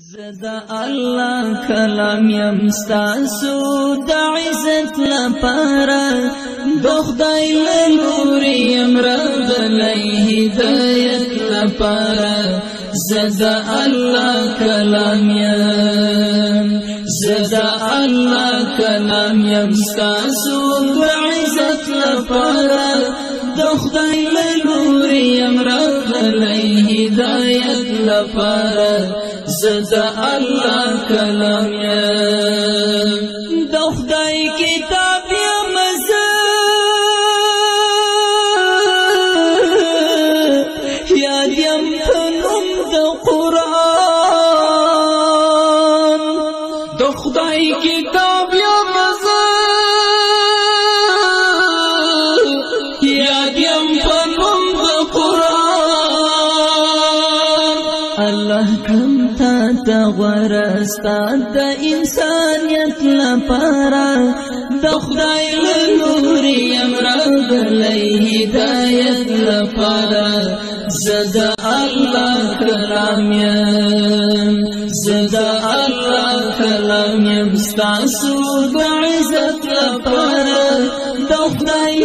زدا الله کلام یم ستاسو د عزت لپاره د خدای له لوري یم راغلی هدایت لپاره زدا الله کلام یم زدا الله کلام یم ستاسو د عزت لپاره د خدای له لوري یم راغلی هدایت لپاره زدا الله کلام یم د خدای کتاب یم زه یاد یم په نوم د قرآن د خدای کتاب یم زه یاد یم په نوم د قرآن الله کم تا غورستا د انسانیت لپاره د خدای له لوري یم راغلی هدایت لپاره زدا الله کلام یم زدا الله کلام یم ستاسو د عزت لپاره د خدای